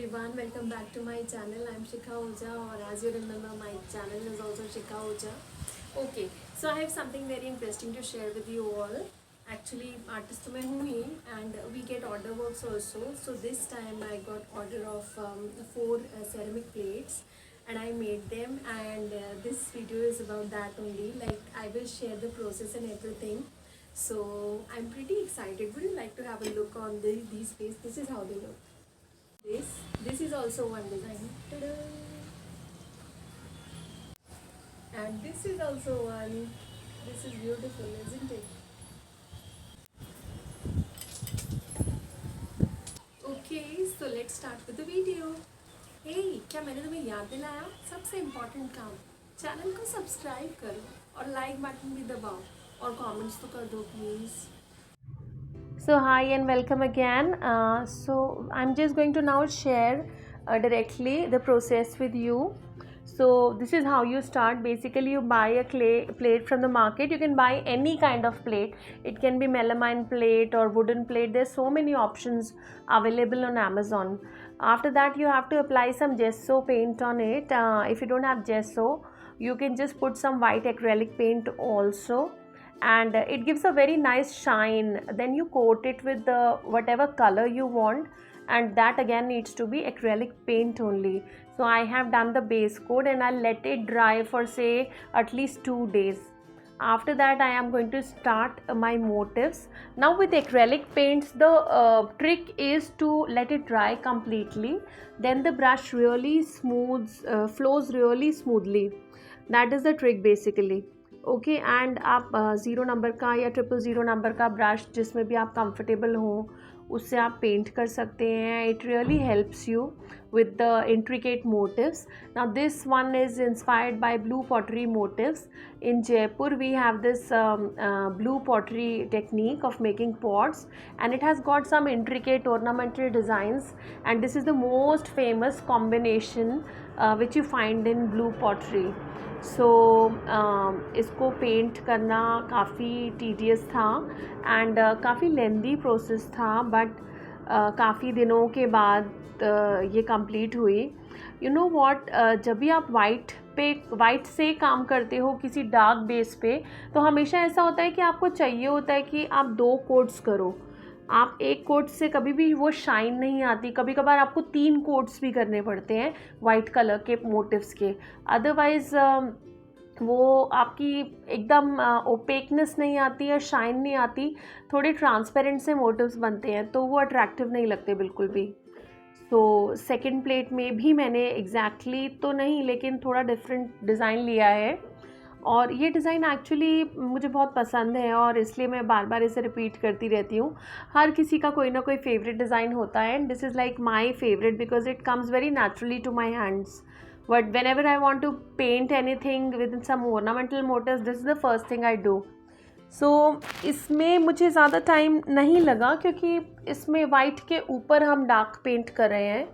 everyone, welcome back to my channel. I'm Shikha Oja, or as you remember, my channel is also Shikha Oja. Okay, so I have something very interesting to share with you all. Actually, artist mein hu hi, and we get order works also. So this time I got order of 4 ceramic plates, and I made them. And this video is about that only. Like I will share the process and everything. So I'm pretty excited. Would you like to have a look on these plates? This is how they look. This is also one design. Ta-da! And this is also one. This is beautiful, isn't it? Okay, so let's start with the video. Hey, क्या मैंने तुम्हें याद दिलाया? सबसे important काम, channel को subscribe करो और लाइक बटन भी दबाओ और कमेंट्स तो कर दो please. So hi and welcome again. So I'm just going to now share directly the process with you. So this is how you start. Basically, you buy a clay plate from the market. You can buy any kind of plate. It can be melamine plate or wooden plate. There's so many options available on Amazon. After that, you have to apply some gesso paint on it. If you don't have gesso, you can just put some white acrylic paint also, and it gives a very nice shine. Then you coat it with the whatever color you want, and that again needs to be acrylic paint only. So I have done the base coat and I'll let it dry for say at least 2 days. After that I am going to start my motifs. Now with acrylic paints, the trick is to let it dry completely, then the brush really smooths flows really smoothly. That is the trick basically. Okay and आप 0 number का या 000 number का brush जिसमें भी आप comfortable हो उससे आप पेंट कर सकते हैं. It really helps you with the intricate motifs. Now this one is inspired by blue pottery motifs. In Jaipur we have this blue pottery technique of making pots, and it has got some intricate ornamental designs, and this is the most famous combination which you find in blue pottery. So इसको paint करना काफ़ी tedious था and काफ़ी lengthy process था, but काफ़ी दिनों के बाद ये कंप्लीट हुई. यू नो वॉट, जब भी आप वाइट से काम करते हो किसी डार्क बेस पे, तो हमेशा ऐसा होता है कि आपको चाहिए होता है कि आप 2 कोट्स करो. आप एक कोट से कभी भी वो शाइन नहीं आती. कभी कभार आपको 3 कोट्स भी करने पड़ते हैं वाइट कलर के मोटिव्स के. अदरवाइज़ वो आपकी एकदम ओपेकनेस नहीं आती है, शाइन नहीं आती. थोड़े ट्रांसपेरेंट से मोटिव्स बनते हैं तो वो अट्रैक्टिव नहीं लगते बिल्कुल भी. सो सेकंड प्लेट में भी मैंने एग्जैक्टली तो नहीं लेकिन थोड़ा डिफरेंट डिज़ाइन लिया है, और ये डिज़ाइन एक्चुअली मुझे बहुत पसंद है और इसलिए मैं बार बार इसे रिपीट करती रहती हूँ. हर किसी का कोई ना कोई फेवरेट डिज़ाइन होता है, and this is like my favourite because it comes very naturally to my hands. But whenever I want to paint anything with some ornamental motifs, this is the first thing I do. So इसमें मुझे ज़्यादा time नहीं लगा क्योंकि इसमें white के ऊपर हम डार्क पेंट कर रहे हैं,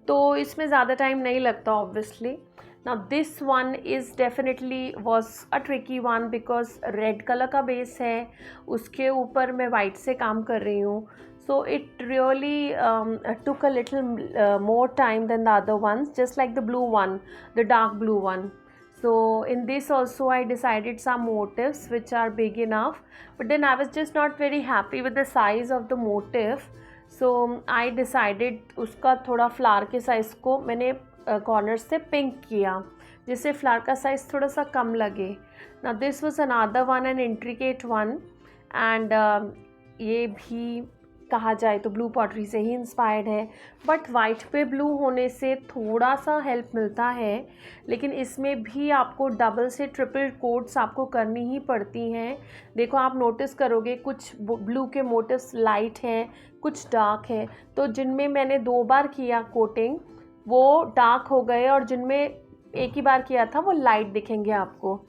तो इसमें ज़्यादा टाइम नहीं लगता obviously. Now this one is definitely was a tricky one because red colour का बेस है, उसके ऊपर मैं वाइट से काम कर रही हूँ. So it really took a little more time than the other ones, just like the blue one, the dark blue one. So in this also I decided some motifs which are big enough, but then I was just not very happy with the size of the motif. So I decided उसका थोड़ा flower के size को मैंने corner से pink किया जिससे flower का size थोड़ा सा कम लगे. Now this was another one, an intricate one, and ये भी कहा जाए तो ब्लू पॉटरी से ही इंस्पायर्ड है, बट वाइट पे ब्लू होने से थोड़ा सा हेल्प मिलता है. लेकिन इसमें भी आपको डबल से ट्रिपल कोट्स आपको करनी ही पड़ती हैं. देखो आप नोटिस करोगे कुछ ब्लू के मोटिव्स लाइट हैं, कुछ डार्क हैं, तो जिनमें मैंने 2 बार किया कोटिंग वो डार्क हो गए, और जिनमें एक ही बार किया था वो लाइट दिखेंगे आपको.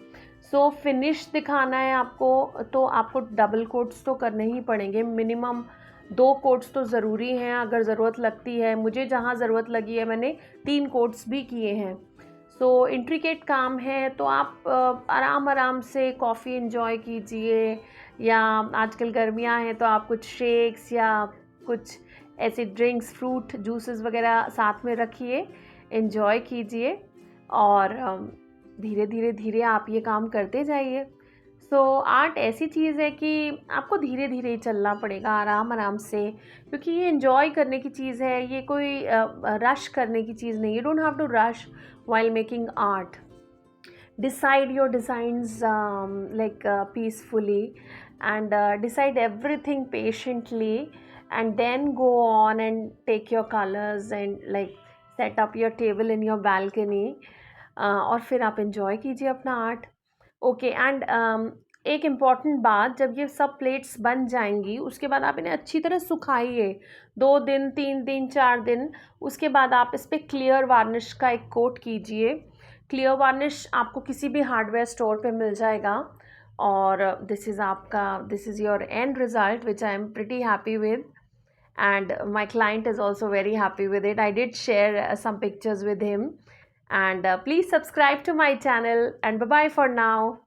सो फिनिश दिखाना है आपको तो आपको डबल कोट्स तो करने ही पड़ेंगे. मिनिमम 2 कोट्स तो ज़रूरी हैं अगर ज़रूरत लगती है. मुझे जहाँ ज़रूरत लगी है मैंने 3 कोट्स भी किए हैं. सो इंट्रिकेट काम है, तो आप आराम से कॉफ़ी एंजॉय कीजिए, या आजकल गर्मियाँ हैं तो आप कुछ शेक्स या कुछ ऐसे ड्रिंक्स, फ्रूट जूसेस वगैरह साथ में रखिए, एंजॉय कीजिए और धीरे धीरे धीरे आप ये काम करते जाइए। सो आर्ट ऐसी चीज़ है कि आपको धीरे धीरे ही चलना पड़ेगा, आराम आराम से, क्योंकि ये एंजॉय करने की चीज़ है, ये कोई रश करने की चीज़ नहीं। You don't have to rush while making art. Decide your designs peacefully, and decide everything patiently, and then go on and take your colors and like set up your table in your balcony, और फिर आप enjoy कीजिए अपना art. Okay and एक important बात, जब ये सब प्लेट्स बन जाएंगी उसके बाद आप इन्हें अच्छी तरह सुखाइए, 2 दिन 3 दिन 4 दिन। उसके बाद आप इस पर क्लियर वार्निश का एक कोट कीजिए। क्लियर वार्निश आपको किसी भी हार्डवेयर स्टोर पे मिल जाएगा, और this is your and result which I am pretty happy with, and my client is also very happy with it. I did share some pictures with him, and please subscribe to my channel, and bye bye for now.